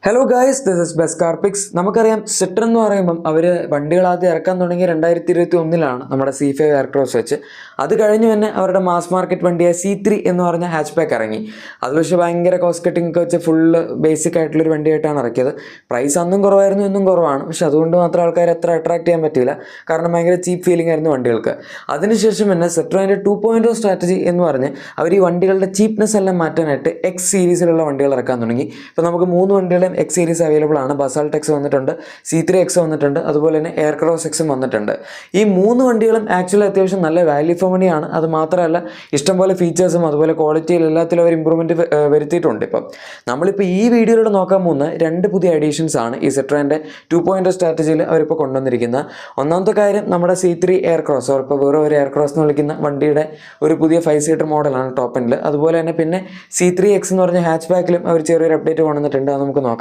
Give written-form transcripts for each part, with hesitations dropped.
Hello guys, this is best car picks. നമുക്കറിയാം Citroen എന്ന് പറയുമ്പം അവർ വണ്ടികൾ ആദ്യം ഇറക്കാൻ തുടങ്ങി 2021 നമ്മുടെ C5 എയർക്രോസ് വെച്ച്. അത് കഴിഞ്ഞ് തന്നെ അവരുടെ മാസ് മാർക്കറ്റ് വണ്ടിയായ C3 എന്ന് പറഞ്ഞ ഹാച്ച് ബാക്ക് ഇറങ്ങി. അത് പക്ഷേ ഭയങ്കര കോസ്റ്റ് കട്ടിംഗ് ഒക്കെ വെച്ച് ഫുള്ള് ബേസിക് ആയിട്ടുള്ളൊരു വണ്ടിയായിട്ടാണ് ഇറക്കിയത്. പ്രൈസ് അന്നും കുറവായിരുന്നു, ഇന്നും കുറവാണ്. പക്ഷെ അതുകൊണ്ട് മാത്രം ആൾക്കാർ അത്ര അട്രാക്ട് ചെയ്യാൻ പറ്റിയില്ല, കാരണം ഭയങ്കര ചീപ്പ് ഫീലിംഗ് ആയിരുന്നു വണ്ടികൾക്ക്. അതിനുശേഷം തന്നെ സിട്രോൻ്റെ 2.0 സ്ട്രാറ്റജി എന്ന് പറഞ്ഞ് അവർ ഈ വണ്ടികളുടെ ചീപ്നെസ് എല്ലാം മാറ്റാനായിട്ട് എക്സ് സീരീസിലുള്ള വണ്ടികൾ ഇറക്കാൻ തുടങ്ങി. ഇപ്പോൾ നമുക്ക് 3 വണ്ടികളും എക്സ് സീരീസ് അവൈലബിൾ ആണ്. ബസാൾട്ട് എക്സ് വന്നിട്ടുണ്ട്, C3 എക്സ് വന്നിട്ടുണ്ട്, അതുപോലെ തന്നെ എയർക്രോസ് എക്സും വന്നിട്ടുണ്ട്. ഈ 3 വണ്ടികളും ആക്ച്വലി അത്യാവശ്യം നല്ല വാല്യൂ ഫോർ മണിയാണ്. അത് മാത്രമല്ല ഇഷ്ടംപോലെ ഫീച്ചേഴ്സും അതുപോലെ ക്വാളിറ്റിയിൽ എല്ലാത്തിലും അവർ ഇമ്പ്രൂവ്മെൻറ്റ് വരുത്തിയിട്ടുണ്ട്. നമ്മളിപ്പോൾ ഈ വീഡിയോയിലൂടെ നോക്കാൻ പോകുന്ന 2 പുതിയ അഡീഷൻസ് ആണ് ഈ സിട്രോൻ്റെ 2.0 സ്ട്രാറ്റജിയിൽ അവരിപ്പോൾ കൊണ്ടുവന്നിരിക്കുന്നത്. ഒന്നാമത്തെ കാര്യം നമ്മുടെ C3 എയർക്രോസ്, ഇപ്പോൾ വേറെ ഒരു എയർക്രോസ് എന്ന് വിളിക്കുന്ന വണ്ടിയുടെ ഒരു പുതിയ 5 സീറ്റർ മോഡലാണ് ടോപ്പ് എൻഡിൽ. അതുപോലെ തന്നെ പിന്നെ C3 എക്സ് എന്ന് പറഞ്ഞ ഹാച്ച് ബാക്കിലും അവർ ചെറിയൊരു അപ്ഡേറ്റ് കൊണ്ടുവന്നിട്ടുണ്ട്. അത് നമുക്ക് നോക്കാം.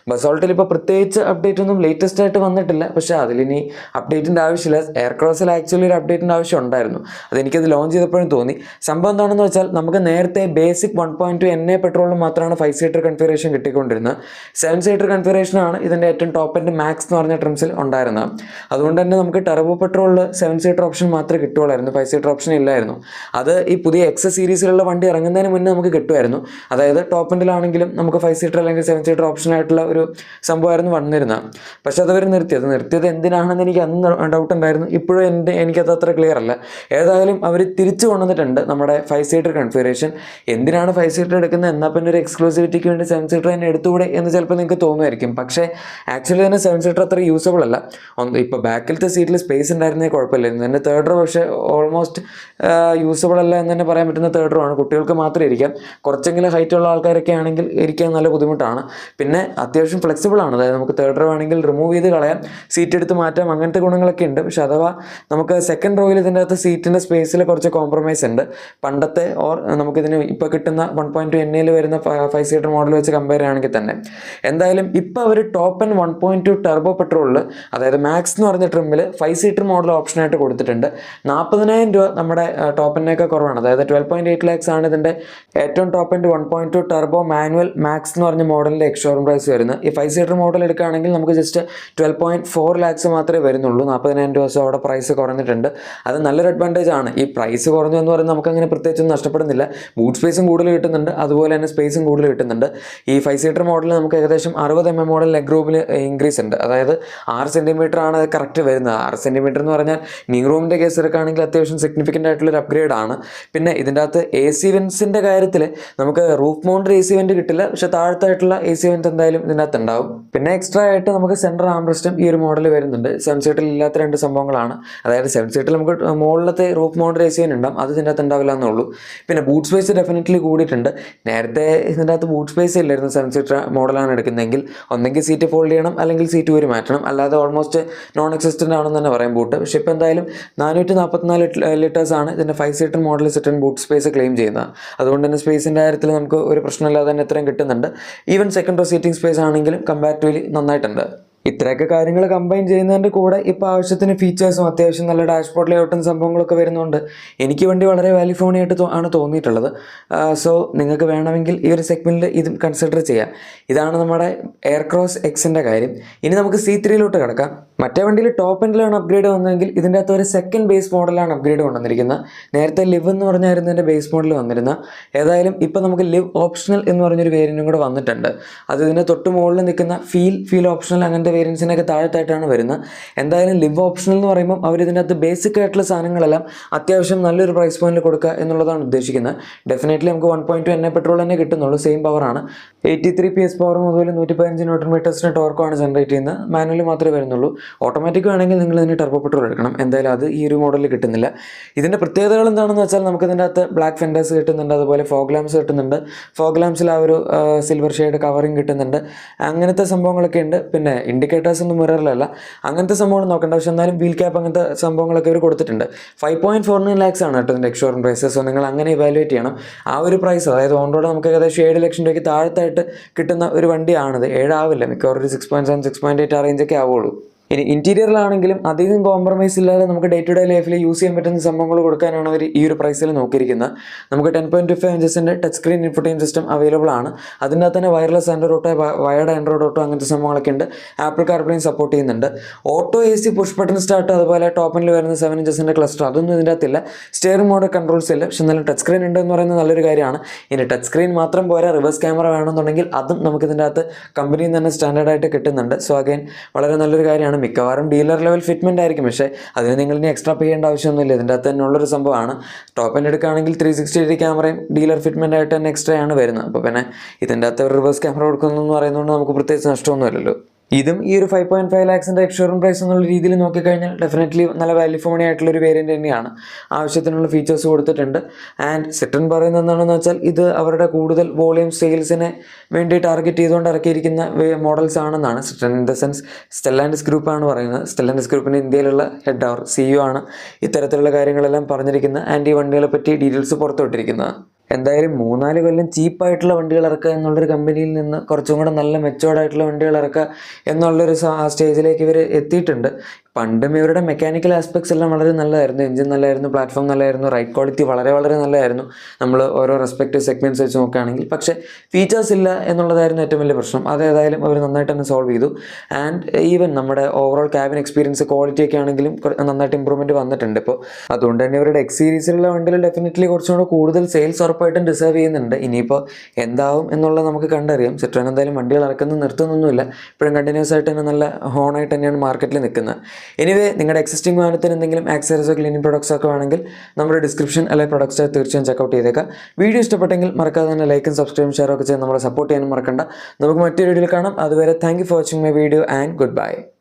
ബസോൾട്ടിൽ ഇപ്പോൾ പ്രത്യേകിച്ച് അപ്ഡേറ്റ് ഒന്നും ലേറ്റസ്റ്റ് ആയിട്ട് വന്നിട്ടില്ല, പക്ഷേ അതിലിനി അപ്ഡേറ്റിൻ്റെ ആവശ്യമില്ല. എയർക്രോസിൽ ആക്ച്വലി ഒരു അപ്ഡേറ്റിൻ്റെ ആവശ്യം ഉണ്ടായിരുന്നു. അതെനിക്കത് ലോഞ്ച് ചെയ്തപ്പോഴും തോന്നി. സംഭവം എന്താണെന്ന് വെച്ചാൽ നമുക്ക് നേരത്തെ ബേസിക് 1.2 NA പെട്രോളിൽ മാത്രമാണ് 5 സീറ്റർ കൺഫിഗറേഷൻ കിട്ടിക്കൊണ്ടിരുന്നത്. 7 സീറ്റർ കൺഫിഗറേഷനാണ് ഇതിൻ്റെ ഏറ്റവും ടോപ്പ് എൻഡ് മാക്സ് എന്ന് പറഞ്ഞ ട്രിംസിൽ ഉണ്ടായിരുന്നത്. അതുകൊണ്ട് തന്നെ നമുക്ക് ടർബോ പെട്രോളിൽ 7 സീറ്റർ ഓപ്ഷൻ മാത്രമേ കിട്ടുകയുള്ളായിരുന്നു, 5 സീറ്റർ ഓപ്ഷൻ ഇല്ലായിരുന്നു. അത് ഈ പുതിയ എക്സ് സീരീസിലുള്ള വണ്ടി ഇറങ്ങുന്നതിന് മുന്നേ നമുക്ക് കിട്ടുമായിരുന്നു. അതായത് ടോപ്പ് എൻഡിലാണെങ്കിലും നമുക്ക് 5 സീറ്റർ അല്ലെങ്കിൽ 7 സീറ്റർ ഓപ്ഷൻ ആയിട്ടുള്ള ഒരു സംഭവമായിരുന്നു വന്നിരുന്നത്. പക്ഷെ അതവർ നിർത്തിയത് എന്തിനാണെന്ന് എനിക്ക് അന്ന് ഡൗട്ട് ഉണ്ടായിരുന്നു. ഇപ്പോഴും എനിക്കത് അത്ര ക്ലിയർ അല്ല. ഏതായാലും അവർ തിരിച്ചു കൊണ്ടുവന്നിട്ടുണ്ട് നമ്മുടെ 5 സീറ്റർ കൺഫിഗറേഷൻ. എന്തിനാണ് 5 സീറ്റർ എടുക്കുന്നത്, എന്നാൽ പിന്നെ ഒരു എക്സ്ക്ലൂസിവിറ്റിക്ക് വേണ്ടി 7 സീറ്റർ തന്നെ എടുത്തുകൂടെ എന്ന് ചിലപ്പോൾ നിങ്ങൾക്ക് തോന്നുമായിരിക്കും. പക്ഷേ ആക്ച്വലി തന്നെ 7 സീറ്റർ അത്ര യൂസബിൾ അല്ല. ഇപ്പോൾ ബാക്കിലത്തെ സീറ്റിൽ സ്പേസ് ഉണ്ടായിരുന്നേ കുഴപ്പമില്ലായിരുന്നു. എൻ്റെ തേർഡ് റോ പക്ഷേ ഓൾമോസ്റ്റ് യൂസബിൾ അല്ല എന്ന് തന്നെ പറയാൻ പറ്റുന്ന തേർഡ് റോ ആണ്. കുട്ടികൾക്ക് മാത്രമേ ഇരിക്കാം. കുറച്ചെങ്കിലും ഹൈറ്റ് ഉള്ള ആൾക്കാരൊക്കെ ആണെങ്കിൽ ഇരിക്കാൻ നല്ല ബുദ്ധിമുട്ടാണ്. പിന്നെ അത്യാവശ്യം ഫ്ലെക്സിബിൾ ആണ്. അതായത് നമുക്ക് തേർഡ് റോ ആണെങ്കിൽ റിമൂവ് ചെയ്ത് കളയാം, സീറ്റ് എടുത്ത് മാറ്റാം, അങ്ങനത്തെ ഗുണങ്ങളൊക്കെ ഉണ്ട്. പക്ഷെ അഥവാ നമുക്ക് സെക്കൻഡ് റോയിൽ ഇതിൻ്റെ അകത്ത് സീറ്റിൻ്റെ സ്പേസിൽ കുറച്ച് കോംപ്രമൈസ് ഉണ്ട്. പണ്ടത്തെ നമുക്കിതിന് ഇപ്പോൾ കിട്ടുന്ന 1.2 NAയിൽ വരുന്ന 5 സീറ്റർ മോഡൽ വെച്ച് കമ്പയർ ചെയ്യുകയാണെങ്കിൽ തന്നെ. എന്തായാലും ഇപ്പോൾ അവർ ടോപ്പ് എൻഡ് 1.2 ടർബോ പെട്രോളിൽ, അതായത് മാക്സ് എന്ന് പറഞ്ഞ ട്രിമ്മിൽ 5 സീറ്റർ മോഡൽ ഓപ്ഷനായിട്ട് കൊടുത്തിട്ടുണ്ട്. 40,000 രൂപ നമ്മുടെ ടോപ്പ് എൻഡിനൊക്കെ കുറവാണ്. അതായത് 12.8 lakhs ആണ് ഇതിൻ്റെ ഏറ്റവും top end 1.2 turbo manual max എന്ന് പറഞ്ഞ മോഡലിൻ്റെ എക്സ്ഷോറൂം പ്രൈസ് വരുന്നത്. ഈ 5 സീറ്റർ മോഡൽ എടുക്കുകയാണെങ്കിൽ നമുക്ക് ജസ്റ്റ് 12.4 lakhs മാത്രമേ വരുന്നുള്ളൂ. 40,000 രൂപ അവിടെ പ്രൈസ് കുറഞ്ഞിട്ടുണ്ട്. അത് നല്ലൊരു അഡ്വാൻറ്റേജ് ആണ്. ഈ പ്രൈസ് കുറഞ്ഞു എന്ന് പറയുന്നത് നമുക്ക് അങ്ങനെ പ്രത്യേകിച്ചൊന്നും നഷ്ടപ്പെടുന്നില്ല. ബൂട്ട് സ്പേസും കൂടുതൽ കിട്ടുന്നുണ്ട്, അതുപോലെ തന്നെ സ്പേസും കൂടുതൽ കിട്ടുന്നുണ്ട്. ഈ 5 സീറ്റർ മോഡലിൽ നമുക്ക് ഏകദേശം 60 mm മോഡൽ ലെഗ് റൂമിൽ ഇൻക്രീസ് ഉണ്ട്. അതായത് 6 സെൻറ്റിമീറ്റർ ആണ് അത് കറക്റ്റ് വരുന്നത്. 6 സെൻറ്റിമീറ്റർ എന്ന് പറഞ്ഞാൽ നീ റൂമിൻ്റെ കേസ് എടുക്കുകയാണെങ്കിൽ അത്യാവശ്യം സിഗ്നിഫിക്കൻ്റ് ആയിട്ടുള്ളൊരു അപ്ഗ്രേഡ് ആണ്. പിന്നെ ഇതിൻ്റെ അകത്ത് AC വെൻസിൻ്റെ കാര്യത്തിൽ നമുക്ക് റൂഫ് മൗണ്ടഡ് AC വെൻറ്റ് കിട്ടില്ല, പക്ഷേ താഴത്തായിട്ടുള്ള AC വെൻറ്റ് എന്തായാലും ഇതിൻ്റെ അകത്ത് ഉണ്ടാവും. പിന്നെ എക്സ്ട്രാ ആയിട്ട് നമുക്ക് സെൻറ്റർ ആംറെസ്റ്റും ഈ ഒരു മോഡൽ വരുന്നുണ്ട്. 7 സീറ്റിൽ ഇല്ലാത്ത 2 സംഭവങ്ങളാണ്. അതായത് 7 സീറ്റിൽ നമുക്ക് മുകളിലത്തെ റൂഫ് മൗണ്ടഡ് AC ഉണ്ടാവും, അത് ഇതിൻ്റെ അകത്ത് ഉണ്ടാവില്ല എന്നുള്ളൂ. പിന്നെ ബൂട്ട് സ്പേസ് ഡെഫിനറ്റ്ലി കൂടിയിട്ടുണ്ട്. നേരത്തെ ഇതിൻ്റെ അകത്ത് ബൂട്ട് സ്പേസ് ഇല്ലായിരുന്നു. 7 സീറ്റർ മോഡലാണ് എടുക്കുന്നതെങ്കിൽ ഒന്നെങ്കിൽ സീറ്റ് ഫോൾഡ് ചെയ്യണം, അല്ലെങ്കിൽ സീറ്റ് ഊരി മാറ്റണം. അല്ലാതെ ഓൾമോസ്റ്റ് നോൺ എക്സിസ്റ്റൻ്റ് ആണെന്ന് തന്നെ പറയാം ബൂട്ട്. പക്ഷേ ഇപ്പോൾ എന്തായാലും 444 ലിറ്റേഴ്സ് ആണ് ഇതിൻ്റെ 5 seater model Citroen boot space claim ചെയ്യുന്നത്. അതുകൊണ്ട് തന്നെ സ്പേസിൻ്റെ കാര്യത്തിൽ നമുക്ക് ഒരു പ്രശ്നമില്ലാതെ തന്നെ ഇത്രയും കിട്ടുന്നുണ്ട്. Even second row seating space ആണെങ്കിലും കമ്പാരിറ്റീവ്ലി നന്നായിട്ടുണ്ട്. ഇത്രയൊക്കെ കാര്യങ്ങൾ കമ്പൈൻ ചെയ്യുന്നതിൻ്റെ കൂടെ ഇപ്പോൾ ആവശ്യത്തിന് ഫീച്ചേഴ്സും അത്യാവശ്യം നല്ല ഡാഷ്ബോർഡ് ലേഔട്ടും സംഭവങ്ങളൊക്കെ വരുന്നുണ്ട്. എനിക്ക് വേണ്ടി വളരെ വാല്യൂ ഫോർ മണി ആയിട്ട് ആണ് തോന്നിയിട്ടുള്ളത്. സോ നിങ്ങൾക്ക് വേണമെങ്കിൽ ഈ ഒരു സെഗ്മെൻറ്റിൽ ഇതും കൺസിഡർ ചെയ്യാം. ഇതാണ് നമ്മുടെ എയർക്രോസ് എക്സിൻ്റെ കാര്യം. ഇനി നമുക്ക് C3 കിടക്കാം. മറ്റേ വണ്ടിയിൽ ടോപ്പ് എൻഡിലാണ് അപ്ഗ്രേഡ് വന്നതെങ്കിൽ ഇതിൻ്റെ അകത്ത് ഒരു സെക്കൻഡ് ബേസ് മോഡലാണ് അപ്ഗ്രേഡ് കൊണ്ടുവന്നിരിക്കുന്നത്. നേരത്തെ ലിവ് എന്ന് പറഞ്ഞായിരുന്നു ഇതിൻ്റെ ബേസ് മോഡൽ വന്നിരുന്നത്. ഏതായാലും ഇപ്പോൾ നമുക്ക് ലിവ് ഓപ്ഷണൽ എന്ന് പറഞ്ഞൊരു വേരിയൻറ്റും കൂടെ വന്നിട്ടുണ്ട്. അത് ഇതിൻ്റെ തൊട്ട് മുകളിൽ നിൽക്കുന്ന ഫീൽ ഓപ്ഷണൽ അങ്ങനത്തെ വേരിയൻസിനൊക്കെ താഴത്തായിട്ടാണ് വരുന്നത്. എന്തായാലും ലിവ് ഓപ്ഷണൽ എന്ന് പറയുമ്പോൾ അവർ ഇതിൻ്റെ അകത്ത് ബേസിക് ആയിട്ടുള്ള സാധനങ്ങളെല്ലാം അത്യാവശ്യം നല്ലൊരു പ്രൈസ് പോയിന്റിൽ കൊടുക്കുക എന്നുള്ളതാണ് ഉദ്ദേശിക്കുന്നത്. ഡെഫിനറ്റ്ലി നമുക്ക് 1.2 NA പെട്രോൾ തന്നെ കിട്ടുന്നുള്ളൂ. സെയിം പവറാണ്, 83 PS പവറും അതുപോലെ 115 Nm ടോർക്കുമാണ് ജനറേറ്റ് ചെയ്യുന്നത്. മാനുവൽ മാത്രമേ വരുന്നുള്ളൂ. ഓട്ടോമാറ്റിക് വേണമെങ്കിൽ നിങ്ങൾ ഇതിന് ടർബോ പെട്രോൾ എടുക്കണം. എന്തായാലും അത് ഈ ഒരു മോഡലിൽ കിട്ടുന്നില്ല. ഇതിൻ്റെ പ്രത്യേകതകൾ എന്താണെന്ന് വെച്ചാൽ നമുക്ക് ഇതിൻ്റെ അകത്ത് ബ്ലാക്ക് ഫെൻഡേഴ്സ് കിട്ടുന്നുണ്ട്, അതുപോലെ ഫോഗ് ലാംപ്സ് കിട്ടുന്നുണ്ട്. ഫോഗ് ലാംപ്സിൽ ആ ഒരു സിൽവർ ഷെയ്ഡ് കവറിങ് കിട്ടുന്നുണ്ട്. അങ്ങനത്തെ സംഭവങ്ങളൊക്കെ ഉണ്ട്. പിന്നെ ഇൻഡിക്കേറ്റേഴ്സ് ഒന്നും മിററിലല്ല, അങ്ങനത്തെ സംഭവങ്ങൾ നോക്കേണ്ട. പക്ഷേ എന്നാലും വീൽ ക്യാപ്പ് അങ്ങനത്തെ സംഭവങ്ങളൊക്കെ അവർ കൊടുത്തിട്ടുണ്ട്. 5.49 lakhs ആണ് കേട്ടോ ഇതിൻ്റെ എക്സ്ഷോറൂം പ്രൈസ്. സോ നിങ്ങൾ അങ്ങനെ ഇവാലുവേറ്റ് ചെയ്യണം. ആ ഒരു പ്രൈസ്, അതായത് ഓൺ റോഡ് നമുക്ക് ഏകദേശം 7 ലക്ഷം രൂപയ്ക്ക് താഴത്തായിട്ട് കിട്ടുന്ന ഒരു വണ്ടിയാണിത്. 7 ആവില്ല, മിക്കവാറും ഒരു 6.7 6.8 ആ റേഞ്ചൊക്കെ ആവുള്ളൂ. ഇനി ഇൻറ്റീരിയറിലാണെങ്കിലും അധികം കോംപ്രമൈസ് ഇല്ലാതെ നമുക്ക് ഡേ ടു ഡേ ലൈഫിൽ യൂസ് ചെയ്യാൻ പറ്റുന്ന സംഭവങ്ങൾ കൊടുക്കാനാണ് അവർ ഈ ഒരു പ്രൈസിൽ നോക്കിയിരിക്കുന്നത്. നമുക്ക് 10.25 ഇഞ്ചസിൻ്റെ touch screen infotainment system available ആണ്. അതിൻ്റെ അകത്ത് തന്നെ wireless Android Auto, wired Android Auto അങ്ങനത്തെ സംഭവങ്ങളൊക്കെ ഉണ്ട്. ആപ്പിൾ കാർപ്ലേയും സപ്പോർട്ട് ചെയ്യുന്നുണ്ട്. Auto AC push button start, അതുപോലെ ടോപ്പിൽ വരുന്ന 7 ഇഞ്ചസിൻ്റെ ക്ലസ്റ്റർ, അതൊന്നും ഇതിൻ്റെ അകത്തില്ല. സ്റ്റിയറിംഗ് മോഡ് കൺട്രോൾസ് ഇല്ല, പക്ഷെ എന്നാലും ടച്ച് സ്ക്രീൻ ഉണ്ട് എന്ന് പറയുന്നത് നല്ലൊരു കാര്യമാണ്. ഇനി ടച്ച് സ്ക്രീൻ മാത്രം പോരാ, റിവേഴ്സ് ക്യാമറ വേണമെന്നുണ്ടെങ്കിൽ അതും നമുക്ക് ഇതിൻ്റെ അകത്ത് കമ്പനിയിൽ നിന്ന് തന്നെ സ്റ്റാൻഡേർഡായിട്ട് കിട്ടുന്നുണ്ട്. സോ അഗൈൻ വളരെ നല്ലൊരു കാര്യമാണ്. മിക്കവാറും ഡീലർ ലെവൽ ഫിറ്റ്മെൻ്റ് ആയിരിക്കും, പക്ഷേ അതിന് നിങ്ങൾ ഇനി എക്സ്ട്രാ പേ ചെയ്യേണ്ട ആവശ്യമൊന്നുമില്ല. ഇതിൻ്റെ അകത്ത് തന്നെ ഉള്ളൊരു സംഭവമാണ്. ടോപ്പ് എൻഡ് എടുക്കുകയാണെങ്കിൽ 360 ക്യാമറയും ഡീലർ ഫിറ്റ്മെൻ്റ് ആയിട്ട് തന്നെ എക്സ്ട്രാ ആണ് വരുന്നത്. അപ്പോൾ പിന്നെ ഇതിൻ്റെ അകത്ത് ഒരു റിവേഴ്സ് ക്യാമറ കൊടുക്കുന്നു എന്ന് പറയുന്നതുകൊണ്ട് നമുക്ക് പ്രത്യേകിച്ച് നഷ്ടമൊന്നുമില്ലല്ലോ. ഇതും ഈ ഒരു 5.5 lakhs എക്സ്ഷോറൂം പ്രൈസ് എന്നുള്ള രീതിയിൽ നോക്കിക്കഴിഞ്ഞാൽ ഡെഫിനറ്റ്ലി നല്ല വാല്യൂ ഫോർ മണി ആയിട്ടുള്ളൊരു വേരിയൻ്റ് തന്നെയാണ്. ആവശ്യത്തിനുള്ള ഫീച്ചേഴ്സ് കൊടുത്തിട്ടുണ്ട്. ആൻഡ് സിട്രൺ പറയുന്നത് എന്താണെന്ന് വെച്ചാൽ ഇത് അവരുടെ കൂടുതൽ വോളിയം സെയിൽസിനെ വേണ്ടി ടാർഗറ്റ് ചെയ്തുകൊണ്ട് ഇറക്കിയിരിക്കുന്ന മോഡൽസ് ആണെന്നാണ്. സിട്രൺ ഇൻ ദ സെൻസ് സ്റ്റെല്ലാൻഡിസ് ഗ്രൂപ്പാണ് പറയുന്നത്. സ്റ്റെല്ലാൻഡിസ് ഗ്രൂപ്പിൻ്റെ ഇന്ത്യയിലുള്ള ഹെഡ് അവർ CEO ആണ് ഇത്തരത്തിലുള്ള കാര്യങ്ങളെല്ലാം പറഞ്ഞിരിക്കുന്നത്. ആൻഡ് ഈ വണ്ടികളെ പറ്റി ഡീറ്റെയിൽസ് പുറത്തുവിട്ടിരിക്കുന്നത്. എന്തായാലും 3-4 കൊല്ലം ചീപ്പായിട്ടുള്ള വണ്ടികൾ ഇറക്കുക എന്നുള്ളൊരു കമ്പനിയിൽ നിന്ന് കുറച്ചും കൂടെ നല്ല മെച്ചോർഡായിട്ടുള്ള വണ്ടികൾ ഇറക്കുക എന്നുള്ളൊരു സ്റ്റേജിലേക്ക് ഇവർ എത്തിയിട്ടുണ്ട്. പണ്ടും ഇവരുടെ മെക്കാനിക്കൽ ആസ്പെക്ട്സ് എല്ലാം വളരെ നല്ലതായിരുന്നു. എഞ്ചിൻ നല്ലതായിരുന്നു, പ്ലാറ്റ്ഫോം നല്ലതായിരുന്നു, റൈഡ് ക്വാളിറ്റി വളരെ വളരെ നല്ലതായിരുന്നു നമ്മൾ ഓരോ റെസ്പെക്റ്റീവ് സെഗ്മെൻറ്റ്സ് വെച്ച് നോക്കുകയാണെങ്കിൽ. പക്ഷേ ഫീച്ചേഴ്സ് ഇല്ല എന്നുള്ളതായിരുന്നു ഏറ്റവും വലിയ പ്രശ്നം. അതേതായാലും അവർ നന്നായിട്ട് തന്നെ സോൾവ് ചെയ്തു. ആൻഡ് ഈവൻ നമ്മുടെ ഓവറോൾ ക്യാബിൻ എക്സ്പീരിയൻസ് ക്വാളിറ്റി ഒക്കെ ആണെങ്കിലും നന്നായിട്ട് ഇമ്പ്രൂവ്മെൻറ്റ് വന്നിട്ടുണ്ട് ഇപ്പോൾ. അതുകൊണ്ട് തന്നെ ഇവരുടെ X സീരീസിലുള്ള വണ്ടികൾ ഡെഫിനറ്റ്ലി കുറച്ചും കൂടെ കൂടുതൽ സെയിൽസ് ഉറപ്പായിട്ടും ഡിസേർവ് ചെയ്യുന്നുണ്ട്. ഇനിയിപ്പോൾ എന്താവും എന്നുള്ളത് നമുക്ക് കണ്ടറിയാം. സിട്രോൻ എന്തായാലും വണ്ടികൾ ഇറക്കുന്നത് നിർത്തുന്നൊന്നുമില്ല. ഇപ്പോഴും കണ്ടിന്യൂസ് ആയിട്ട് തന്നെ നല്ല ഹോണായിട്ട് തന്നെയാണ് മാർക്കറ്റിൽ നിൽക്കുന്നത്. എനിവേ നിങ്ങളുടെ എക്സിസ്റ്റിംഗ് വാഹനത്തിന് എന്തെങ്കിലും ആക്സസറീസോ ക്ലീനിങ് പ്രൊഡക്ട്സ് ഒക്കെ വേണമെങ്കിൽ നമ്മുടെ ഡിസ്ക്രിപ്ഷൻ അല്ലെങ്കിൽ പ്രൊഡക്ട്സ് തീർച്ചയായും ചെക്കൗട്ട് ചെയ്തേക്കാം. വീഡിയോ ഇഷ്ടപ്പെട്ടെങ്കിൽ മറക്കാതെ തന്നെ ലൈക്കും സബ്സ്ക്രൈബും ഷെയർ ഒക്കെ ചെയ്ത് നമ്മളെ സപ്പോർട്ട് ചെയ്യാനും മറക്കണ്ട. നമുക്ക് മറ്റൊരു വീഡിയോയിൽ കാണാം. അതുവരെ thank you for watching my video and good bye.